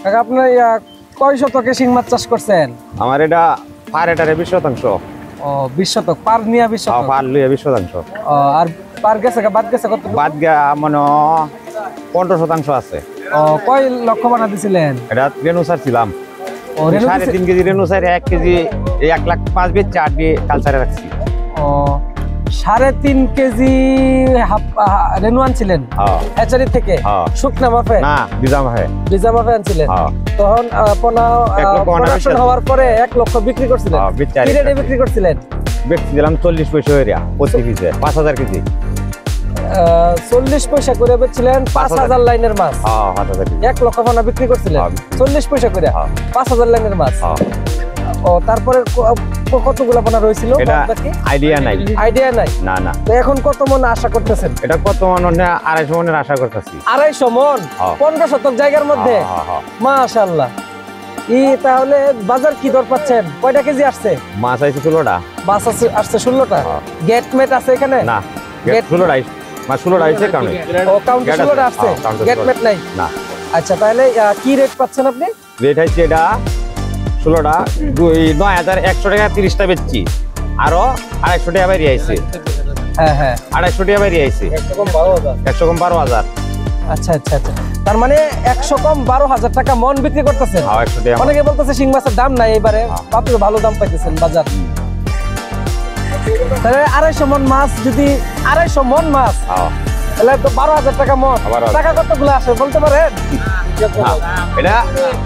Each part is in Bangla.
কাকা আপনি কয় শতকে শিং মাছ চাষ করছেন? আমার এটা পার এটারে 20 শতাংশ। ও 20 শতক, পার নিয়ে 20 শতক। পার লিয়ে 20 শতাংশ। আর পার গেছে বাদ গেছে কত? বাদ গা মনে 15 শতাংশ আছে। ও কয় লক্ষ বানা দিছিলেন? এটা রেনুসার ছিলাম। ও রেনু 3.5 কেজি রেনুসার 1 কেজি 1,05,000 বেচে 8 দিয়ে কালচারে রাখছি। ও 3.5 কেজি রেনু আনছিলেন হ্যাচারি থেকে? শুকনা মাপে না ভিজা মাপে আনছিলেন। তখন প্রোডাকশন হওয়ার পরে 1 লক্ষ বিক্রি করছিলেন। কি রেটে বিক্রি করছিলেন? বেচছিলাম 40 পয়সা হইরা প্রতি পিসে 5000 কেজি। 40 পয়সা করে বেচছিলেন 5000 লাইনের মাছ। 1 লক্ষ পানা বিক্রি করছিলেন 40 পয়সা করে 5000 লাইনের মাছ। ও তারপরে কতগুলো পানা রয়েছিল? আইডিয়া নাই। না তো এখন কত মন আশা করতেছেন? এটা কত মন? 250 মনের আশা করতেছি। 250 মন 15 শতক জায়গার মধ্যে? মাশাআল্লাহ। তাহলে বাজার কি দর পাচ্ছেন? কয়টা কেজি আসছে? মাছ আইছে 16টা। মাছ আসছে 16টা। গেট মেট আছে এখানে? না, গেট 16টা মাছ 16টা আইছে কাউন্ট। ও কাউন্ট 16টা আসছে, গেট মেট নাই? না। আচ্ছা তাহলে কি রেট পাচ্ছেন আপনি? রেট হইছে এটা 16টা 9100 টাকা 30টা বেচছি। আরো 250 টাকা বাইরে আইছে। হ্যাঁ 250 টাকা বাইরে আইছে। 100 কম 12000। আচ্ছা তার মানে 100 কম 12000 টাকা মন বিক্রি করতেছেন। 100 টাকা। অনেকে বলতেছে শিং মাছের দাম নাই এবারে, আপনি ভালো দাম পাইতেছেন বাজার। তাহলে 250 মন মাছ, যদি 250 মন মাছ তাহলে তো 12000 টাকা মন। টাকা কতগুলো আসে বলতে পারেন? এটা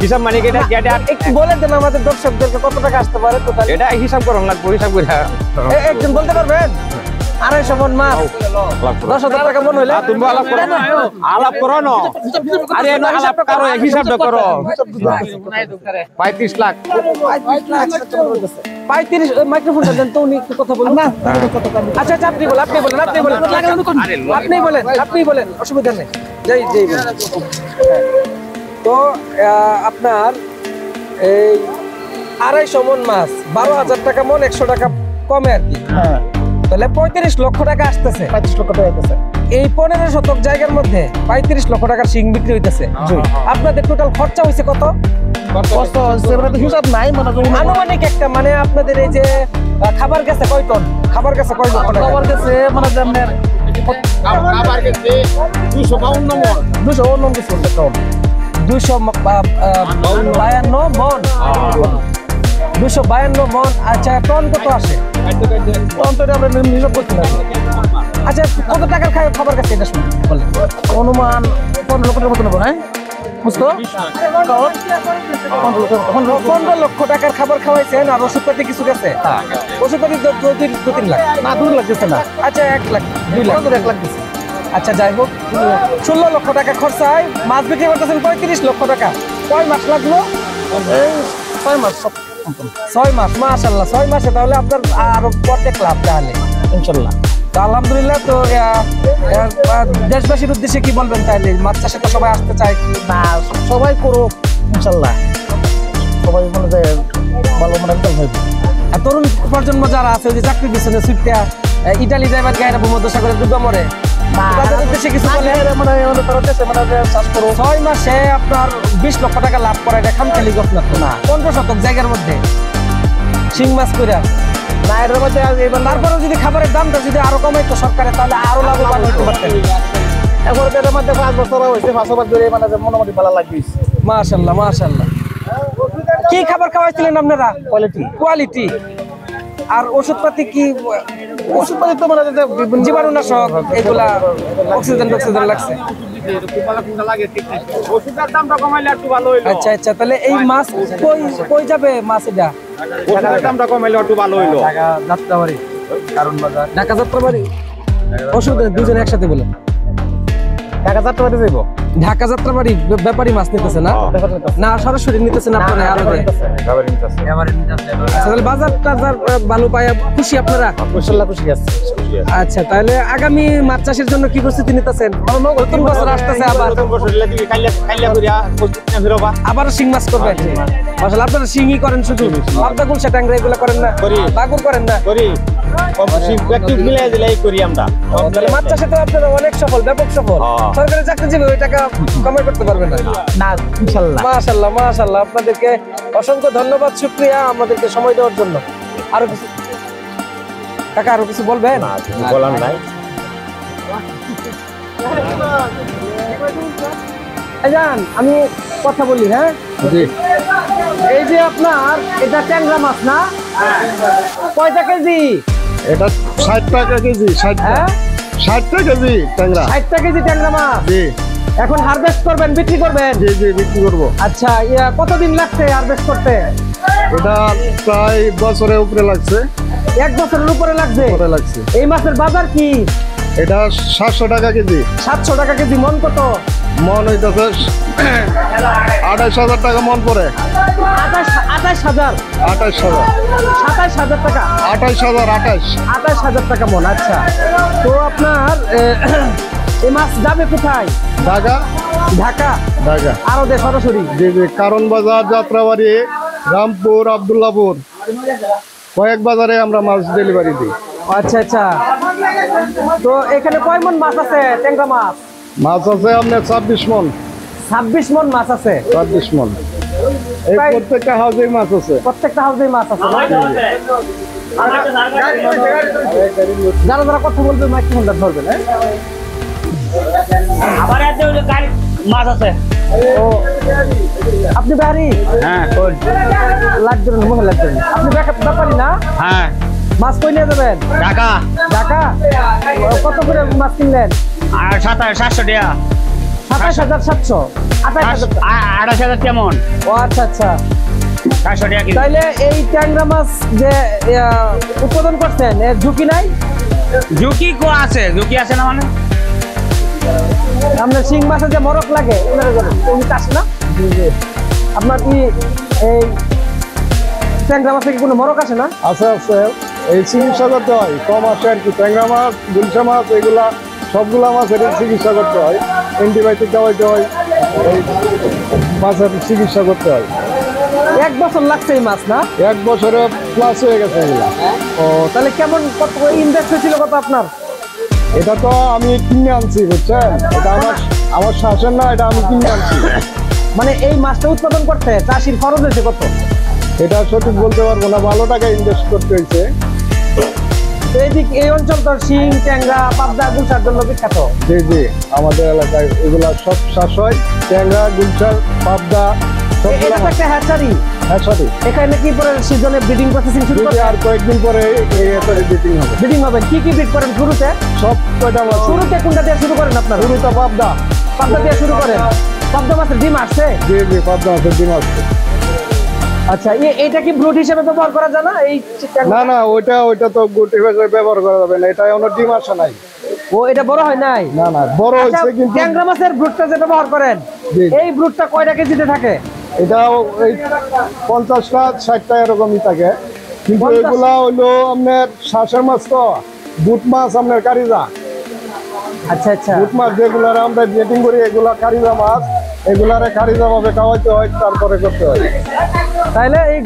হিসাব মানে কি? এটা একটু বলে দেন আমাদের দর্শকদেরকে কত টাকা আসতে পারে টোটাল। এটা হিসাব করুন লাগবে, হিসাব করে একজন বলতে পারবেন? 250 মন মাছ 10,000 টাকা মন হইলে তুমি আলাপ করো না। আরে আলাপ করো, হিসাবটা করো। 35 লাখ। 35 মাইক্রোফোনটা দেন তো, উনি একটু কথা বলুন না। আচ্ছা আপনি বলেন অসুবিধা নেই। তো আপনার এই 250 মন মাছ 12,000 টাকা মন, 100 টাকা কমে আর কি। তাহলে 35 লক্ষ টাকা আসতেছে। 35 লক্ষ টাকা আসতেছে এই 15 শতক জায়গার মধ্যে। 35 লক্ষ টাকার শিং বিক্রি হইতেছে। আপনাদের টোটাল খরচা হইছে কত? হিসাব নাই, আনুমানিক একটা, মানে আপনাদের এই যে খাবার গেছে কয় টন? খাবার গেছে কয় লক্ষ টাকা? খাবার গেছে মানে খাবার গেছে 252 মন। 252 মন। 252 মন। আচ্ছা টন কত আসে? আচ্ছা কত টাকার খাবার গেছে এটা শুনুন বলেন। অনুমান 15 লক্ষ টাকার মতো নেবো। হ্যাঁ 15 লক্ষ টাকার খাবার খাওয়াইছেন। আর ওষুধপাতি কিছু গেছে? ওষুধপাতি 2-3 লাখ? না 2 লাখ গেছে না। আচ্ছা 1 লাখ 2 লাখ 1 লাখ গেছে। আচ্ছা যাই হোক, 16 লক্ষ টাকা খরচায় মাছ বিক্রি করতেছেন 35 লক্ষ টাকা। কয় মাস লাগলো? 6 মাস। 6 মাস মাশাআল্লাহ। 6 মাসে তাহলে আপনার আরো অর্ধেক লাভ তাহলে ইনশাআল্লাহ। তো আলহামদুলিল্লাহ। তো দেশবাসীর উদ্দেশ্যে কি বলবেন তাহলে? মাছ চাষে তো সবাই আসতে চায় না, সবাই করুক ইনশাআল্লাহ। সবাই মনে যায় ভালো রেজাল্ট হইবে। আর তরুণ প্রজন্ম যারা আছে, যে চাকরির পিছনে ছুটতে ইটালি যাইবার গায়ে ভূমধ্যসাগরে ডুবে মরে, তাদের উদ্দেশ্যে কিছু বলে? 6 মাসে আপনার 20 লক্ষ টাকা লাভ করা এটা খামখেয়ালি ঘটনা না। 15 শতক জায়গার মধ্যে শিং মাছ করে না, এর মধ্যে তারপরেও যদি খাবারের দামটা যদি আরো কমাইতো সরকারে, তাহলে আরো লাভবান হতে পারতেন। এখন এর মধ্যে 5 বছর হয়েছে, 5 বছর ধরে মানে মোটামুটি ভালো লাগছে। মাশাআল্লাহ। কি খাবার খাওয়াইছিলেন আপনারা? কোয়ালিটি। আর ওষুধপাতি কি? ওষুধপাতি তো মানে জীবাণুনাশক এগুলা, অক্সিজেন লাগছে। আচ্ছা তাহলে এই মাছ কই যাবে? মাছ এটা দামটা কমাইলে একটু ভালো হইলো। ঢাকা যাত্রাবাড়ি। অসুবিধা দুজনে একসাথে বলে ঢাকা যাত্রাবাড়ি যাইব। ঢাকা যাত্রাবাড়ি ব্যাপারী মাছ নিতেছে না? না সরাসরি নিতেছেন আপনারা? তাহলে বাজার টাজার ভালো পায় খুশি আপনারা? খুশি আছে। আচ্ছা তাহলে আগামী মাছ চাষের জন্য কি প্রস্তুতি নিতেছেন? নতুন বছর আসতেছে, আবার শিং মাছ করবেন। মাশাআল্লাহ আপনারা শিংই করেন শুধু? পাবদা, গুলশা, ট্যাংরা এগুলো করেন না? বাগুর করেন না? মাছ চাষে তো আপনারা অনেক সফল, ব্যাপক সফল। সরকারি চাকরিজীবী ওই টাকা কামাই করতে পারবে না। না ইনশাল্লাহ। মাশাআল্লাহ মাশাআল্লাহ, আপনাদেরকে অসংখ্য ধন্যবাদ, শুকরিয়া আমাদেরকে সময় দেওয়ার জন্য। আরো কিছু কাকা, আরো কিছু বলবেন? না, কিছু বলার নাই। জান আমি কথা বলি, হ্যাঁ জি এই যে আপনার এটা ট্যাংরা মাছ না, কয়টা কেজি? এটা 60 টাকা কেজি। 60 হ্যাঁ 60 কেজি ট্যাংরা। 60 কেজি ট্যাংরা মাছ। জি এখন হারভেস্ট করবেন, বিক্রি করবেন? জি জি বিক্রি করবো। আচ্ছা, কতদিন লাগছে হারভেস্ট করতে? এটা প্রায় বছরের উপরে লাগছে। 1 বছরের উপরে লাগছে। এই মাছের বাজার কি? এটা 700 টাকা কেজি। 700 টাকা কেজি। মন কত? মন হইতেছে 28,000 টাকা মন পড়ে। 28,000 27,000 টাকা। 28,000 টাকা মন। আচ্ছা, তো আপনার এই মাছ যাবে কোথায়? ঢাকা। ঢাকা ঢাকা আরো সরাসরি? জি জি, কারণ বাজার, যাত্রাবাড়ি, রামপুর, আব্দুল্লাহপুর, কয়েক বাজারে আমরা মাছ ডেলিভারি দিই। আচ্ছা আচ্ছা, তো এখানে কয় মন মাছ আছে? ট্যাংরা মাছ মাছ আছে আপনার 26 মন। 26 মন মাছ আছে। 26 মন। এই প্রায়- প্রত্যেকটা হাউসে মাছ আছে। প্রত্যেকটা হাউসে মাছ আছে না? যারা যারা কথা বলবে মাইক্রোফোনটা ধরবেন। হ্যাঁ আবার এত গাড়ি মাছ আছে। ও আপনি বাড়ি হ্যাঁ লাগবেন, মনে লাগবেন। আপনি ব্যাপারই না? হ্যাঁ মাছ কই নিয়ে যাবেন? ঢাকা। ঢাকা কত করে মাছ কিনলেন? আর 700 টাকা। 27,700 28,000 টাকা। 28,000 কেমন? ও আচ্ছা আচ্ছা, 400 টাকা কিলো। তাইলে এই ট্যাংরা মাছ যে উৎপাদন করছেন এর ঝুঁকি নাই? ঝুঁকি ঝুঁকি আছে না মানে? আপনার শিং মাছে যে মরক লাগে ওই আসে না? আপনার কি এই ট্যাংরা মাছে কি কোনো মরক আসে না? আছে আছে, এই চিকিৎসা করতে হয়, কম আসে আর কি। ট্যাংরা মাছ, গুলশা মাছ, এগুলা সবগুলা মাছের চিকিৎসা করতে হয়, অ্যান্টিবায়োটিক দেওয়াইতে হয়, এই মাছের চিকিৎসা করতে হয়। 1 বছর লাগছে এই মাছ না? 1 বছরে প্লাস হয়ে গেছে এগুলা। ও তাহলে কেমন, কত ইনভেস্ট হয়েছিল কত আপনার? এটা তো আমি কিনে আনছি, বুঝছেন? এটা আমার শাসন না, এটা আমি কিনে আনছি। মানে এই মাছটা উৎপাদন করতে চাষির খরচ হয়েছে কত? এটা সঠিক বলতে পারবো না, ভালো টাকা ইনভেস্ট করতে হয়েছে। তো এই অঞ্চল তো শিং, ট্যাংরা, পাবদা, গুলশার জন্য বিখ্যাত। জি জি, আমাদের এলাকায় এগুলা সব চাষ হয়। ট্যাংরা, গুলশার, পাবদা সবগুলা এটা তো মাছ। একটা হ্যাচারি। হ্যাঁ সঠিক। এখানে কি পরে সিজনে ব্রিডিং প্রসেসিং শুরু যদি করবে? আর কয়েকদিন পরে এই বিটিং হবে। ব্রিডিং হবে। কি কি ব্রিড করেন শুরুতে? সব কয়টা মাছ শুরুতে কোনটা দিয়ে শুরু করেন আপনারা? শুরুটা পাবদা। পাবদা দিয়ে শুরু করেন। পাবদা মাছের ডিম আসছে? জি জি, পাবদা মাছের ডিম আসছে। আচ্ছা, এইটা কি ব্রুড হিসেবে ব্যবহার করা যায় না? এই না না, ওইটা তো গুটি হিসেবে ব্যবহার করা যাবে না, এটা এখনো ডিম আসে নাই। ও এটা বড় হয় নাই? না না, বড় আচ্ছা, হয়েছে কিন্তু। ট্যাংরা মাছের ব্রুডটা যে ব্যবহার করেন, জি। এই ব্রুডটা কয়টা কেজিতে থাকে? এটাও এই 50টা 60টা এরকমই থাকে, কিন্তু 50? এগুলা হইলো আপনার শ্বাসের মাছ, তো বুট মাছ আপনার কারিজা। আচ্ছা আচ্ছা, বুট মাছ যেগুলার আমরা ব্রিডিং করি, এগুলা কারিজা মাছ, এগুলারে কারিজা ভাবে খাওয়াইতে হয়, তারপরে করতে হয়। তাহলে এই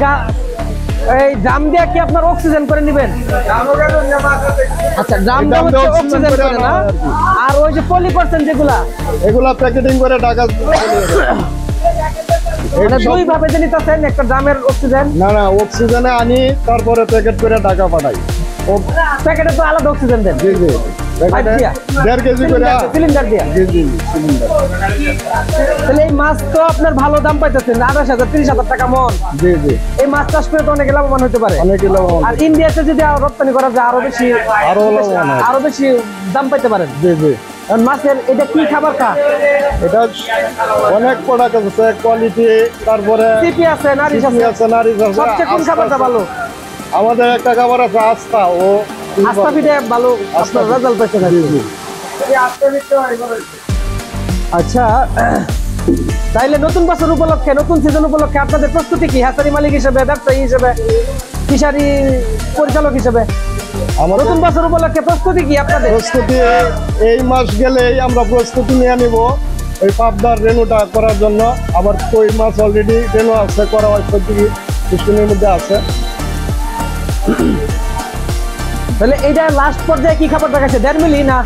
ড্রাম দিয়ে কি আপনার অক্সিজেন করে নেবেন? আচ্ছা, ড্রাম দিয়ে এই ড্রাম দিয়ে অক্সিজেন অক্সিজেন করে করে না? না আর কি। আর ওই যে পলি করছেন যেগুলা, এগুলা প্যাকেটিং করে ঢাকা। মানে দুই ভাবে যে নিতেছেন, একটা ড্রামের অক্সিজেন, না না, অক্সিজেনে আনি, তারপরে প্যাকেট করে ঢাকা পাঠাই। ও প্যাকেটে তো আলাদা অক্সিজেন দেন। জি জি, প্যাকেটে দিয়া? 1.5 কেজি করে। সিলিন্ডার দিয়া? জি জি, সিলিন্ডার। তাহলে এই মাছ তো আপনার ভালো দাম পাইতেছেন, 28,000 30,000 টাকা মন। জি জি, এই মাছ চাষ করে তো অনেক লাভবান হতে পারে। অনেক লাভবান। আর ইন্ডিয়াতে যদি রপ্তানি করা যায় আরো লাভবান হয়। আরো বেশি দাম পাইতে পারেন। জি জি, কারণ মাছের এটা কি খাবার খা? এটা অনেক প্রোডাক্ট আছে, কোয়ালিটি, তারপরে সিপি আছে, নারিশ চিনি আছে। আছে, নারিশ আছে। সবচেয়ে কোন আস্থা খাবারটা আছে। ভালো? আমাদের একটা খাবার আছে আস্থা, ও আস্থা ফিডে ভালো আপনার রেজাল্ট পাইছেন। জি জি। আচ্ছা, তাইলে নতুন বছর উপলক্ষে, নতুন সিজন উপলক্ষে আপনাদের প্রস্তুতি কি? হ্যাচারি মালিক হিসেবে, ব্যবসায়ী হিসেবে, ফিশারি পরিচালক হিসেবে আমাদের নতুন বছর উপলক্ষে প্রস্তুতি কি আপনাদের? প্রস্তুতি এই মাস গেলেই আমরা প্রস্তুতি নিয়ে নিব ওই পাবদার রেনুটা করার জন্য। আবার কই মাছ অলরেডি রেনু আছে, করা হয় 25-20 মধ্যে আছে। তাহলে এইটা লাস্ট পর্যায়ে কি খাবার দেখাচ্ছে? 1.5 মিলি না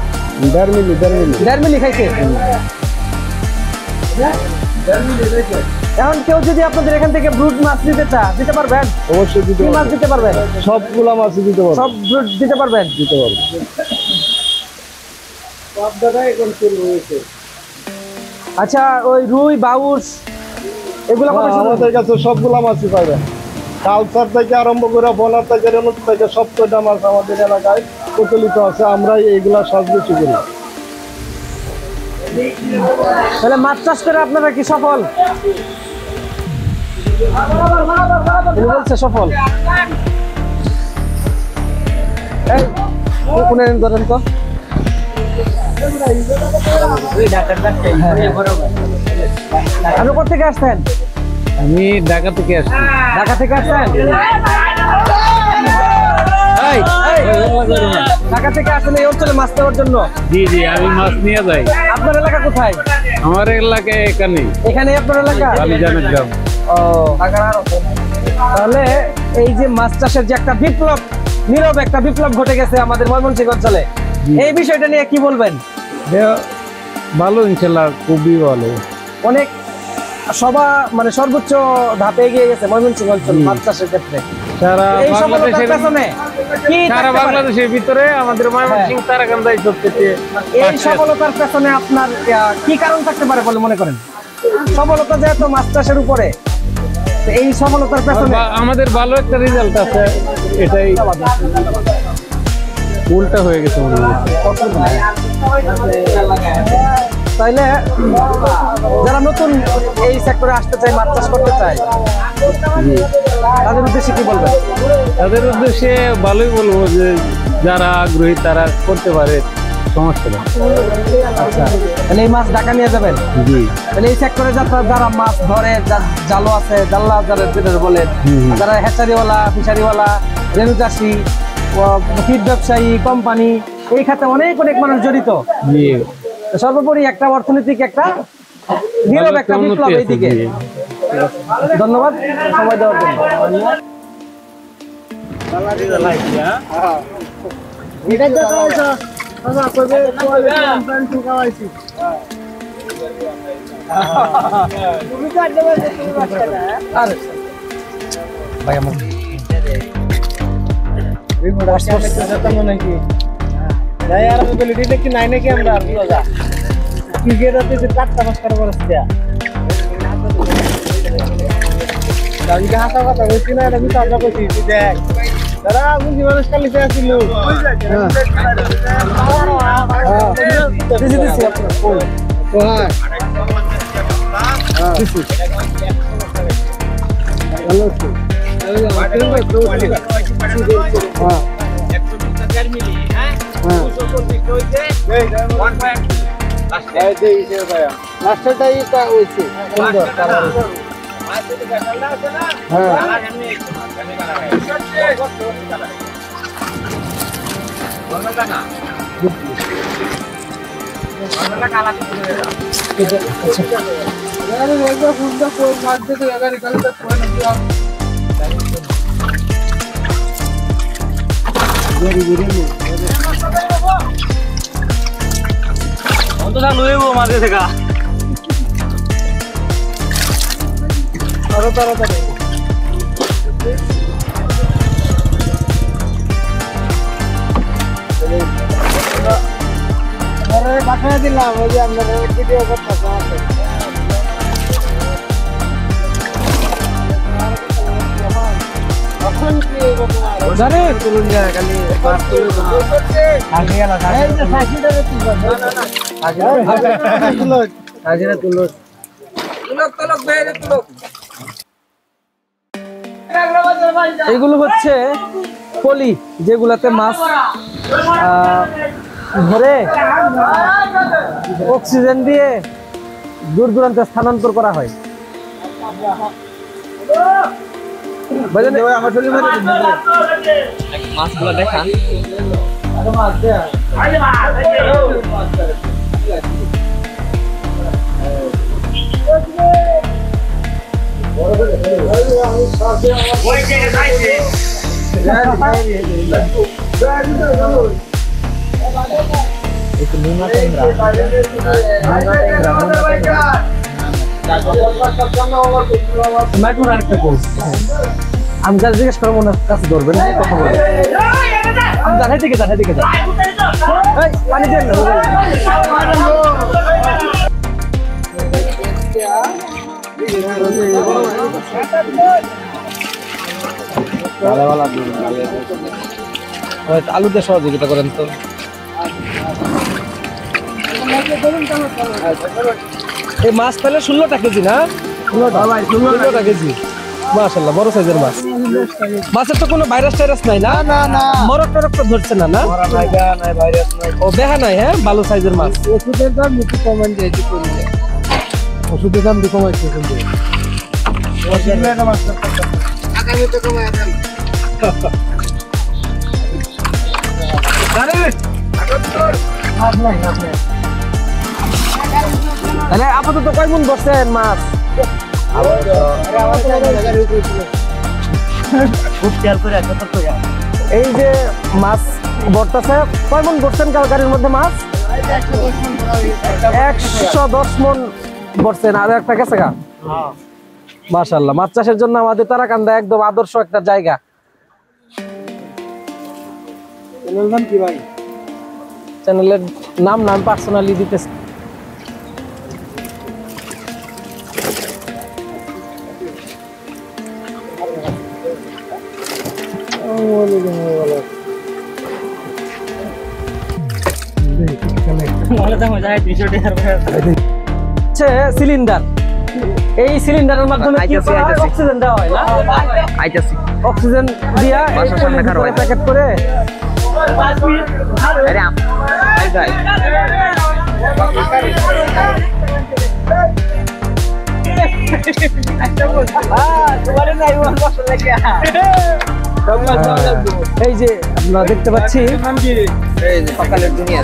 দেড় মিলি 1.5 মিলি খাইছে। এখন কেউ যদি আপনাদের এখান থেকে ব্রুড মাছ দিতে পারবেন? অবশ্যই দিতে কি মাছ পারবো। দিতে পারবেন? সবগুলা মাছই দিতে পারবো। সব ব্রুড দিতে পারবেন? দিতে পারবো। আচ্ছা, ওই রুই বাউস এগুলো কত হ্যাঁ, শুরু? আমাদের কাছে সবগুলা মাছই পাবেন। কালচার থেকে আরম্ভ করে বনার থেকে রেণুক থেকে সব কয়টা মাছ আমাদের এলাকায় প্রচলিত আছে। আমরা এইগুলা সব বেশি করি। তাহলে মাছ চাষ করে আপনারা কি সফল? তিনি বলছে সফল। এই কোনে ধরেন তো। আপনি কোথা থেকে আসছেন? আমি ঢাকা থেকে আসছি। ঢাকা থেকে আসছেন? এই, এই, ঢাকা থেকে আসছেন এই অঞ্চলে মাছ নেওয়ার জন্য? জি জি, আমি মাছ নিয়ে যাই। আপনার এলাকা কোথায়? আমার এলাকায় এখানে এখানে আপনার এলাকা? কালীজানের গ্রাম। ও, তাহলে এই যে মাছ চাষের যে একটা বিপ্লব, নীরব একটা বিপ্লব ঘটে গেছে আমাদের ময়মনসিংহ অঞ্চলে, এই বিষয়টা নিয়ে কি বলবেন? ভালো, ইনশাল্লাহ খুবই ভালো। অনেক মানে সর্বোচ্চ ধাপে এগিয়ে গেছে ময়মনসিংহ অঞ্চল মাছ চাষের ক্ষেত্রে। সারা এই সফলতার পেছনে কি সারা থাকতে পারে? বাংলাদেশের ভিতরে আমাদের ময়মনসিংহ তারাকান্দাই সবচেয়ে এই সফলতার পেছনে আপনার কি কারণ থাকতে পারে বলে মনে করেন? সফলতা যেহেতু মাছ চাষের উপরে, তো এই সফলতার পেছনে আমাদের ভালো একটা রেজাল্ট আছে, এটাই উল্টা হয়ে গেছে মনে হচ্ছে। তাইলে যারা নতুন এই সেক্টরে আসতে চায়, মাছ চাষ করতে চায়, তাদের উদ্দেশ্যে কি বলবেন? তাদের উদ্দেশ্যে ভালোই বলবো যে যারা আগ্রহী তারা করতে পারে, সমস্যা নেই। আচ্ছা, তাহলে এই মাছ ঢাকা নিয়ে যাবেন? জি। তাহলে এই সেক্টরে যারা মাছ ধরে, জালো আছে, জাল্লা যারা বলেন, যারা হ্যাচারিওয়ালা, ফিশারিওয়ালা, রেণু চাষি, ফিড ব্যবসায়ী, কোম্পানি, এই খাতে অনেক মানুষ জড়িত। জি, তো সর্বোপরি একটা অর্থনৈতিক একটা নীরব একটা বিপ্লব এইদিকে। ধন্যবাদ সময় দেওয়ার জন্য। আর ভাই আমার নাকি यार আমি বলি দিলে কি নাই নাকি আমরা রোজা ক্রিকেট হচ্ছে চারটা মাস কাটা বলছ দিয়া দাদি কা হাসা কথা বলছি না এটা বিতা আমরা কইছি তুই দেখ দাদা আমি জীবনে কালি সে আসিল দিছি দিছি আপনার কোন কোথায় দিছি হ্যালো হ্যাঁ লাস্টটাই তা হইছে সুন্দর কালার মাঝে থেকে আরো তাড়াতাড়ি পাঠিয়ে দিলাম ওই যে আপনার ভিডিও করতে আছে জানে তুলুন যায় খালি আগে গেল এই যে সাইকেলটা কি করবে না না আগে তুলো আগে তুলো তুলক বেরে তুলক এইগুলো হচ্ছে পলি যেগুলাতে মাছ ধরে অক্সিজেন দিয়ে দূর দূরান্তে স্থানান্তর করা হয়। মাছগুলো দেখান itu Muna Tengra. Muna আরেকটা কোর্স আমি যা জিজ্ঞেস করবো ওনার কাছে ধরবেন কথা বলবেন জানাই দিকে যান এই পানি দেন আলু দিয়ে সহযোগিতা করেন তো এই মাছ পেলে 16টা কেজি না 16টা কেজি মাশাআল্লাহ বড় সাইজের মাছ মাছের তো কোনো ভাইরাস টাইরাস নাই না না না মরক টরক তো ধরছে না না নাই ভাইরাস নাই ও দেখা নাই হ্যাঁ ভালো সাইজের মাছ ওষুধের দাম একটু কমান দিয়েছি করলে ওষুধের দাম একটু কমাইছে কিন্তু ওষুধের দাম আগামীতে কমায় দেন তাহলে আপাতত কয় মন বসছেন মাছ এই যে মাছ বর্তাছে কয় মন বসছেন গাড়ির মধ্যে মাছ 110 মন বসছেন আর একটা গেছে গা মাশাআল্লাহ মাছ চাষের জন্য আমাদের তারাকান্দা একদম আদর্শ একটা জায়গা চ্যানেলের নাম পার্সোনালি দিতেছে সিলিন্ডার এই সিলিন্ডারের মাধ্যমে অক্সিজেন দেওয়া হয় না অক্সিজেন দিয়া প্যাকেট করে এই যে আমরা দেখতে পাচ্ছি সকালের দুনিয়া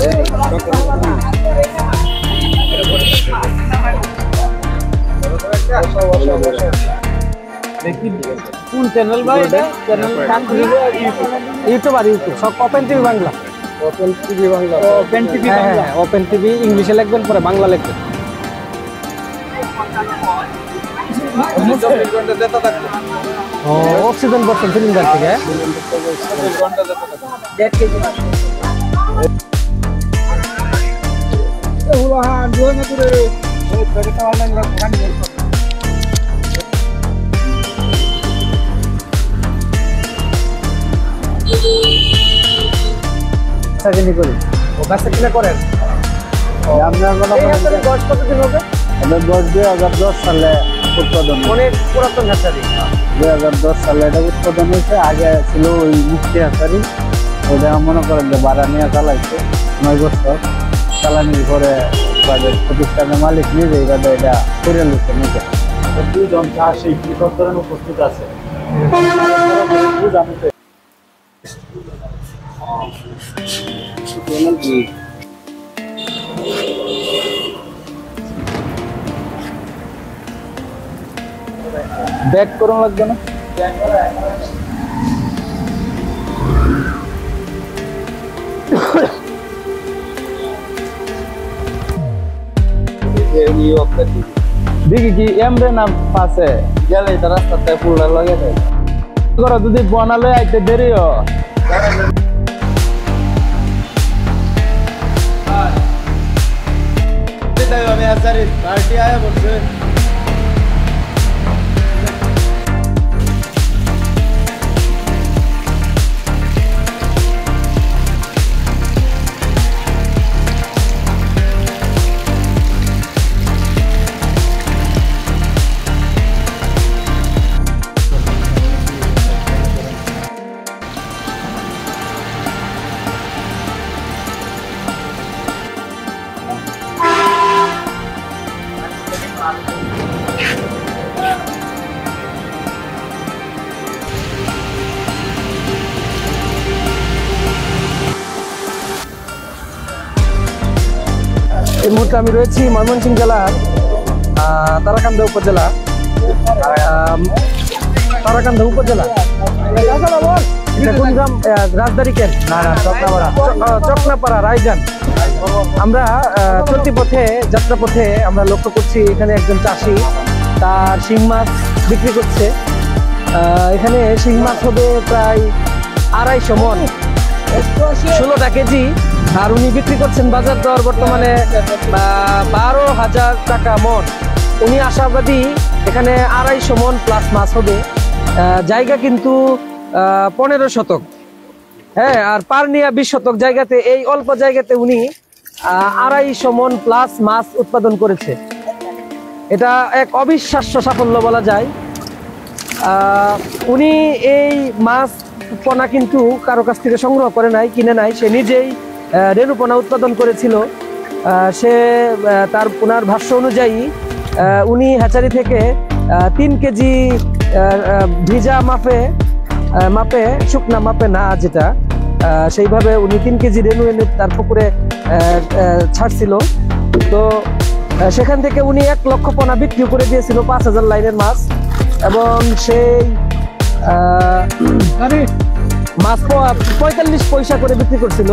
কোন চ্যানেল ভাই এটা চ্যানেল ইউটিউব আর ইউটিউব সব open TV Bangla open TV ইংলিশে লিখবেন পরে বাংলা লিখবেন অক্সিজেন বর্তন সিলিন্ডার থেকে করি ও কাছে কিনা করেন বয়স কতদিন হবে 2010 সালে উৎপাদন অনেক পুরাতন হাসারি 2010 সালে এটা উৎপাদন হয়েছে আগে ছিল ওই মুক্তি হাসারি ওটা মনে করেন যে ভাড়া নিয়ে চালাইছে 9 বছর চালানির পরে প্রতিষ্ঠানের মালিক নিজে এইভাবে এটা করে নিচ্ছে নিজে দুজন চাষি কৃষক ধরেন উপস্থিত আছে ব্যাক করুন লাগবে না দেখি কি এমরে না পাশে গেলে এটা রাস্তাতে পুরো লাগে করো যদি বনালে আইতে দেরিও আমি আসারি পার্টি আয়া বলছে এই মুহূর্তে আমি রয়েছি ময়মনসিংহ জেলার তারাকান্দা উপজেলা তারাকান্দা উপজেলা। এটা কোন গ্রাম? রাজদারি কেন? না না, চকনাপাড়া রায়জান। আমরা চলতি পথে, যাত্রা পথে আমরা লক্ষ্য করছি এখানে একজন চাষি তার শিং মাছ বিক্রি করছে। এখানে শিং মাছ হবে প্রায় 250 মন, 16টা কেজি। আর উনি বিক্রি করছেন বাজার দর বর্তমানে 12,000 টাকা মন। উনি আশাবাদী এখানে 250 মন প্লাস মাছ হবে। জায়গা কিন্তু 15 শতক, হ্যাঁ, আর পারনিয়া 20 শতক জায়গাতে, এই অল্প জায়গাতে উনি 250 মন প্লাস মাছ উৎপাদন করেছে। এটা এক অবিশ্বাস্য সাফল্য বলা যায়। উনি এই মাছ পোনা কিন্তু কারো কাছ থেকে সংগ্রহ করে নাই, কিনে নাই, সে নিজেই রেণু পোনা উৎপাদন করেছিল। সে তার পোনার ভাষ্য অনুযায়ী উনি হ্যাচারি থেকে 3 কেজি ভিজা মাপে শুকনা মাপে না যেটা, সেইভাবে উনি 3 কেজি রেণু এনে তার পুকুরে ছাড়ছিল। তো সেখান থেকে উনি 1 লক্ষ পোনা বিক্রি করে দিয়েছিল 5,000 লাইনের মাছ, এবং সেই মাছ 45 পয়সা করে বিক্রি করছিল।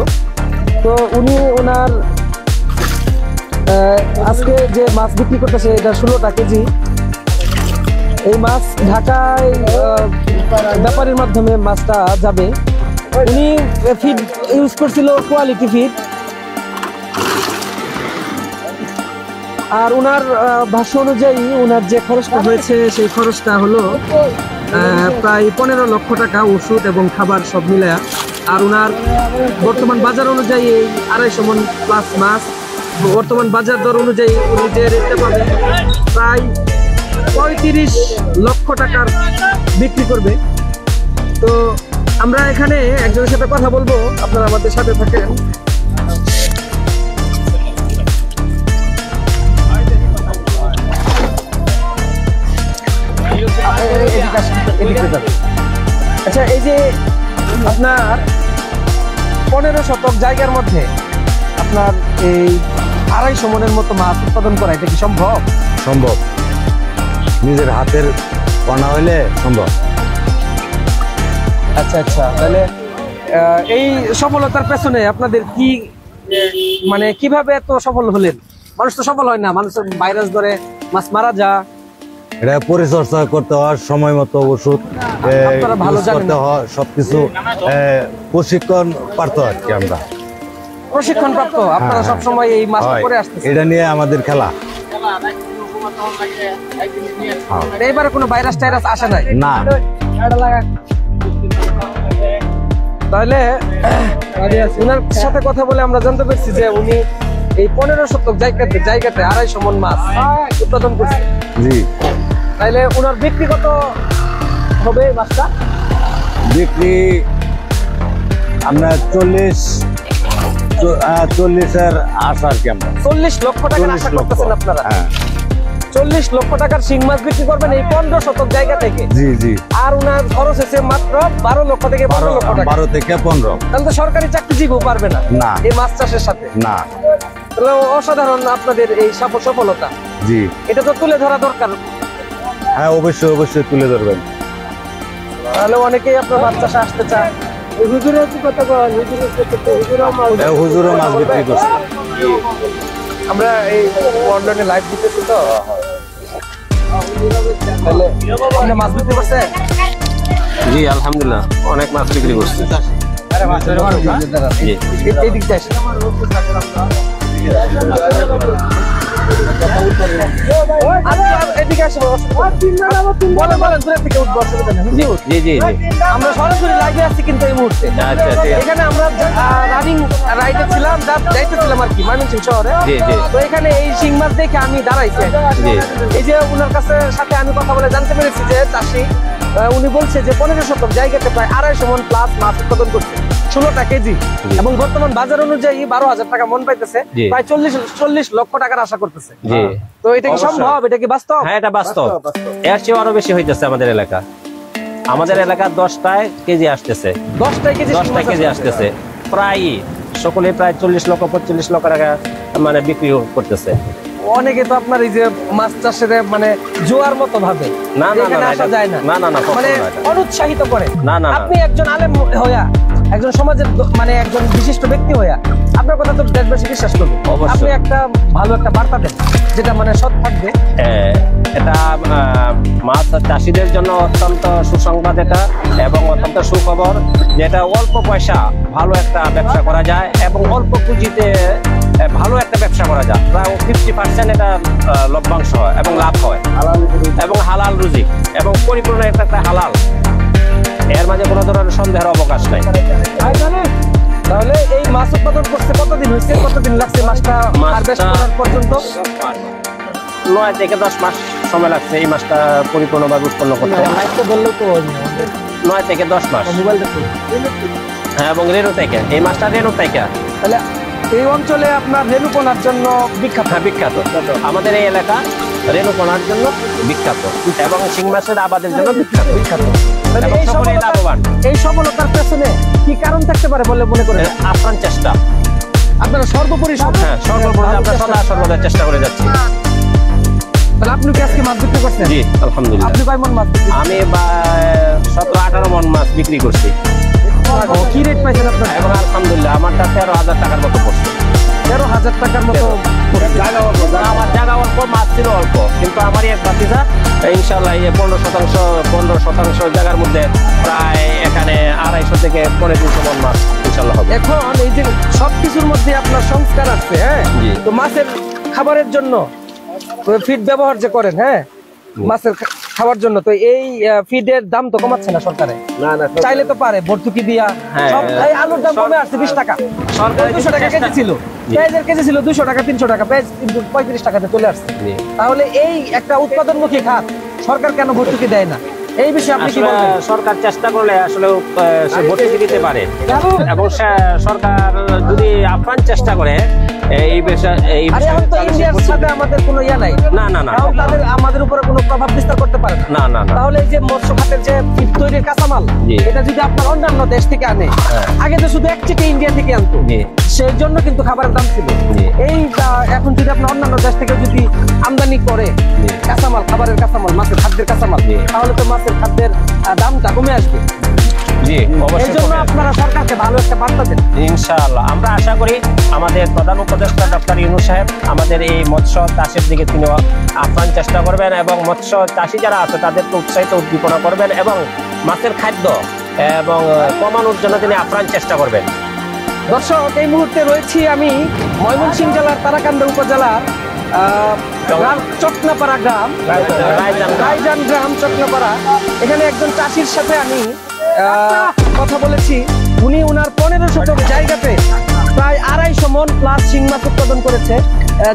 তো উনি ওনার আজকে যে মাছ বিক্রি করতেছে এটা 16টা কেজি। এই মাছ ঢাকায় ব্যাপারীর মাধ্যমে মাছটা যাবে। উনি ফিড ইউজ করছিল কোয়ালিটি ফিড। আর উনার ভাষ্য অনুযায়ী উনার যে খরচটা হয়েছে সেই খরচটা হলো প্রায় 15 লক্ষ টাকা, ওষুধ এবং খাবার সব মিলায়া। আর উনার বর্তমান বাজার অনুযায়ী এই 250 মন প্লাস মাছ বর্তমান বাজার দর অনুযায়ী উনি যে রেটটা পাবে প্রায় 35 লক্ষ টাকার বিক্রি করবে। তো আমরা এখানে একজনের সাথে কথা বলবো, আপনারা আমাদের সাথে থাকেন। আচ্ছা, এই যে আপনার 15 শতক জায়গার মধ্যে আপনার এই 250 মনের মতো মাছ উৎপাদন করা, এটা কি সম্ভব? সম্ভব, নিজের হাতের পোনা হইলে সম্ভব। আচ্ছা আচ্ছা, তাহলে এই সফলতার পেছনে আপনাদের কি, মানে কিভাবে এত সফল হলেন? মানুষ তো সফল হয় না, মানুষের ভাইরাস ধরে মাছ মারা যায়। এটা পরিচর্যা করতে হয়, সময় মতো ওষুধ করতে হয়, সবকিছু প্রশিক্ষণ প্রাপ্ত আর কি। আমরা প্রশিক্ষণ প্রাপ্ত, আপনারা সবসময় এই মাছটা করে আসতেছেন, এটা নিয়ে আমাদের খেলা। এবারে কোনো ভাইরাস টাইরাস আসে নাই? না। তাহলে ওনার সাথে কথা বলে আমরা জানতে পারছি যে উনি এই 15 শতক জায়গাতে 250 মন মাছ উৎপাদন করছে। জি। তাইলে ওনার বিক্রি কত হবে মাছটা? বিক্রি আমরা 40-এর আশা আর কি। আমরা 40 লক্ষ টাকার আশা করতেছেন আপনারা? 40 লক্ষ টাকার শিং মাছ বিক্রি করবেন এই 15 শতক জায়গা থেকে? জি জি। আর ওনার খরচ হচ্ছে মাত্র 12 লক্ষ থেকে 15 লক্ষ টাকা। 12 থেকে 15। তাহলে তো সরকারি চাকরিজীবীও পারবে না না এই মাছ চাষের সাথে। না। তাহলে অসাধারণ আপনাদের এই সফলতা। জি। এটা তো তুলে ধরা দরকার। হ্যাঁ, অবশ্যই অবশ্যই তুলে ধরবেন। তাহলে অনেকেই আপনার মাছ চাষে আসতে চায়। হুজুরও কত হুজুরও মাছ বিক্রি করছে। আমরা এই অনলাইনে লাইভ দিতেছি তো, তাহলে আপনি মাছ বিক্রি করছেন? জি, আলহামদুলিল্লাহ অনেক মাছ বিক্রি করছে। এই দিকটা আসেন। এদিকে আসেন, বলেন দূরের থেকে উঠবো, অসুবিধা নেই। জি জি জি। আমরা সরাসরি লাইভে আছি কিন্তু এই মুহূর্তে। আচ্ছা, ঠিক আছে। এখানে আমরা রানিং রাইডে ছিলাম, যাইতেছিলাম আর কি ময়মনসিংহ শহরে। জি জি। তো এখানে এই শিং মাছ দেখে আমি দাঁড়াইছি। জি। এই যে উনার সাথে আমি কথা বলে জানতে পেরেছি যে চাষি, উনি বলছে যে 15 শতক জায়গাতে প্রায় 250 মন প্লাস মাছ উৎপাদন করছে, 16টা কেজি, এবং বর্তমান বাজার অনুযায়ী 12,000 টাকা মন পাইতেছে, প্রায় 40 লক্ষ টাকার আশা করতেছে। জি। তো এটা কি সম্ভব? এটা কি বাস্তব? হ্যাঁ, এটা বাস্তব। এর চেয়ে আরো বেশি হইতেছে আমাদের এলাকা। আমাদের এলাকার 10টায় কেজি আসতেছে, 10টা কেজি আসতেছে। প্রায় সকলে প্রায় 40 লক্ষ 45 লক্ষ টাকা মানে বিক্রি করতেছে। অনেকে তো আপনার এই যে মাছ চাষের মানে জোয়ার মতো ভাবে না, না, এখানে না, আসা এটা- যায় না না, না, না, কখনো মানে না এটা। অনুৎসাহিত করে না, না, না। আপনি একজন আলেম হইয়া একজন সমাজের মানে একজন বিশিষ্ট ব্যক্তি হইয়া আপনার কথা তো দেশবাসী বিশ্বাস করবে অবশ্যই। আপনি একটা ভালো একটা বার্তা দেন যেটা মানে সৎ থাকবে। এটা মাছ চাষিদের জন্য অত্যন্ত সুসংবাদ এটা, এবং অত্যন্ত সুখবর, যেটা অল্প পয়সা ভালো একটা ব্যবসা করা যায় এবং অল্প পুঁজিতে ভালো একটা ব্যবসা করা যায়। প্রায় 50% এটা লভ্যাংশ হয় এবং লাভ হয় এবং হালাল রুজি এবং পরিপূর্ণ একটা হালাল, এর মাঝে কোনো ধরনের সন্দেহের অবকাশ নাই। তাহলে এই মাছ উৎপাদন করতে কতদিন হয়েছে, কতদিন লাগছে মাছটা হারভেস্ট করার পর্যন্ত? 9 থেকে 10 মাস সময় লাগছে এই মাছটা পরিপূর্ণভাবে উৎপন্ন করতে। 9 থেকে 10 মাস। হ্যাঁ, এবং রেণু থেকে এই মাছটা রেণু থেকে। তাহলে এই অঞ্চলে আপনার রেণুপোনার জন্য বিখ্যাত। হ্যাঁ, বিখ্যাত। আমাদের এই এলাকা রেণুপোনার জন্য বিখ্যাত এবং শিং মাছের আবাদের জন্য বিখ্যাত। তাহলে এবং সকলেই লাভবান। এই সফলতার পেছনে কি কারণ থাকতে পারে বলে মনে করেন? আপ্রাণ চেষ্টা। আপনারা সর্বোপরি হ্যাঁ, সর্বোপরি আমরা সর্বদা চেষ্টা করে যাচ্ছি। তাহলে আপনি কি আজকে মাছ বিক্রি করছেন? জি, আলহামদুলিল্লাহ। আপনি কয় মন মাছ বিক্রি আমি 17-18 মন মাছ বিক্রি করছি। কি রেট পাইছেন আপনার? এবং আলহামদুলিল্লাহ আমারটা 13,000 টাকার মতো পড়ছে। 13,000 টাকার মতো। আমার জায়গা অল্প, মাছ ছিল অল্প, কিন্তু আমার এক ভাতিজা ইনশাল্লাহ এই 15% জায়গার মধ্যে প্রায় এখানে 250 থেকে 350 মন মাছ ইনশাল্লাহ হবে। এখন এই যে সবকিছুর মধ্যে আপনার সংস্কার আছে, হ্যাঁ, জি। তো মাছের খাবারের জন্য ফিড ব্যবহার যে করেন, হ্যাঁ, মাছের খাওয়ার জন্য, তো এই ফিডের দাম তো কমাচ্ছে না সরকারে? চাইলে তো পারে ভর্তুকি দিয়া। হ্যাঁ, সব এই আলুর দাম কমে আসছে 20 টাকা, সরকারের 200 টাকা কেজি ছিল, জি। পেঁয়াজের কেজি ছিল 200 টাকা 300 টাকা, পেঁয়াজ কিন্তু 35 টাকাতে চলে আসছে। জি। তাহলে এই একটা উৎপাদনমুখী খাত সরকার কেন ভর্তুকি দেয় না? এই বিষয়ে আপনি কি আসলে বলবেন? সরকার চেষ্টা করলে আসলে সে ভর্তুকি দিতে পারে, এবং সরকার যদি আপ্রাণ চেষ্টা করে এই বিষয়ে আরে এখন তো ইন্ডিয়ার সাথে আমাদের কোনো ইয়া নাই, না না না কারণ তাদের আমাদের উপরে কোনো প্রভাব বিস্তার করতে পারে না। না না না তাহলে এই যে মৎস্য খাতের যে ফিড তৈরির কাঁচামাল, জি। এটা যদি আপনার অন্যান্য দেশ থেকে আনে, হ্যাঁ। আগে তো শুধু একচেটে ইন্ডিয়া থেকে আনতো, জি। সেই জন্য কিন্তু খাবারের দাম ছিল। জি। এই এখন যদি আপনার অন্যান্য দেশ থেকে যদি আমদানি করে জি। কাঁচামাল, খাবারের কাঁচামাল, মাছের খাদ্যের কাঁচামাল, জি। তাহলে তো মাছের খাদ্যের দামটা কমে আসবে। জি, এই অবশ্যই জন্য কমে আসবে। আপনারা সরকারকে ভালো একটা বার্তা দেন। ইনশাআল্লাহ আমরা আশা করি আমাদের প্রধান উপদেষ্টা ডক্টর ইউনূস সাহেব আমাদের এই মৎস্য চাষের দিকে তিনি আপ্রাণ চেষ্টা করবেন, এবং মৎস্য চাষি যারা আছে তাদেরকে উৎসাহিত উদ্দীপনা করবেন, এবং মাছের খাদ্য এবং কমানোর জন্য তিনি আপ্রাণ চেষ্টা করবেন। দর্শক, এই মুহূর্তে রয়েছি আমি ময়মনসিংহ জেলার তারাকান্দা উপজেলার চকনাপাড়া গ্রাম, রায়জান গ্রাম, চকনাপাড়া। এখানে একজন চাষির সাথে আমি কথা বলেছি। উনি উনার 15 শতক জায়গাতে প্রায় 250 মন প্লাস শিং মাছ উৎপাদন করেছে,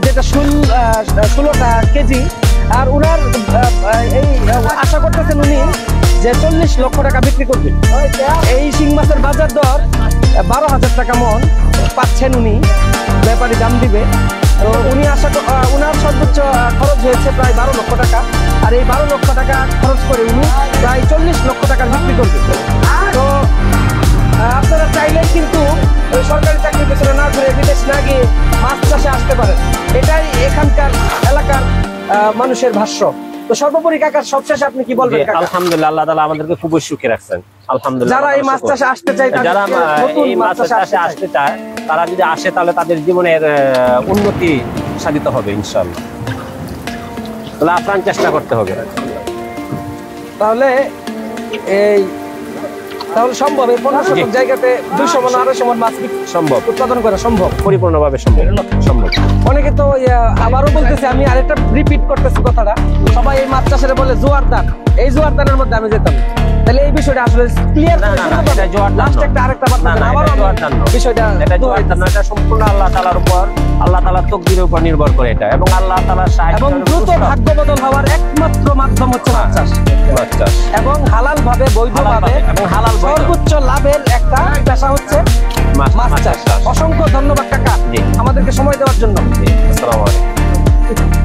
যেটা 16 কেজি। আর উনার এই আশা করতেছেন উনি যে 40 লক্ষ টাকা বিক্রি করবেন। এই শিং মাছের বাজার দর 12,000 টাকা মন পাচ্ছেন উনি, ব্যাপারী দাম দিবে। তো উনি উনার সর্বোচ্চ খরচ হয়েছে প্রায় 12 লক্ষ টাকা, আর এই 12 লক্ষ টাকা খরচ করে উনি প্রায় 40 লক্ষ টাকা বিক্রি করবে। তো আপনারা চাইলেই কিন্তু ওই সরকারি চাকরির পেছনে না ঘুরে বিদেশ না গিয়ে মাছ চাষে আসতে পারেন। এটাই এখানকার এলাকার মানুষের ভাষ্য। তো সর্বোপরি কাকার সবশেষে আপনি কি বলবেন? আলহামদুলিল্লাহ আল্লাহ তাআলা আমাদেরকে খুবই সুখে রাখছেন, আলহামদুলিল্লাহ। যারা এই মাছ চাষে আসতে চায়, যারা এই মাছ চাষে আসতে চায়, তারা যদি আসে তাহলে তাদের জীবনের উন্নতি সাধিত হবে ইনশাআল্লাহ। তাহলে আপ্রাণ চেষ্টা করতে হবে। তাহলে সম্ভব এই 15 শতক জায়গাতে 200 মন 250 মন মাছ সম্ভব, উৎপাদন করা সম্ভব, পরিপূর্ণভাবে সম্ভব। অনেকে তো আবারও বলতেছে, আমি আরেকটা রিপিট করতেছি কথাটা, সবাই এই মাছ চাষের বলে জোয়ার দান, এই জোয়ার দানের মধ্যে আমি যেতাম। তাহলে এই বিষয়টা আসলে ক্লিয়ার না, না, না, এটা জোয়ার দান লাস্ট নয়। একটা আরেকটা বার্তা না, না, দেন। আবারও এটা আমি জোয়ার দান নয়। বিষয়টা এটা জোয়ার দান নয়, এটা সম্পূর্ণ আল্লাহ তাআলার উপর, আল্লাহ তাআলার তকদিরের উপর নির্ভর করে এটা, এবং আল্লাহ তাআলার সাহায্য এবং দ্রুত ভাগ্য বদল হওয়ার একমাত্র মাধ্যম হচ্ছে মাছ চাষ, এবং হালাল ভাবে, বৈধভাবে এবং হালাল সর্বোচ্চ লাভের একটা পেশা হচ্ছে মাছ চাষ। অসংখ্য ধন্যবাদ কাকা জি। আমাদেরকে সময় দেওয়ার জন্য। আসসালামু আলাইকুম।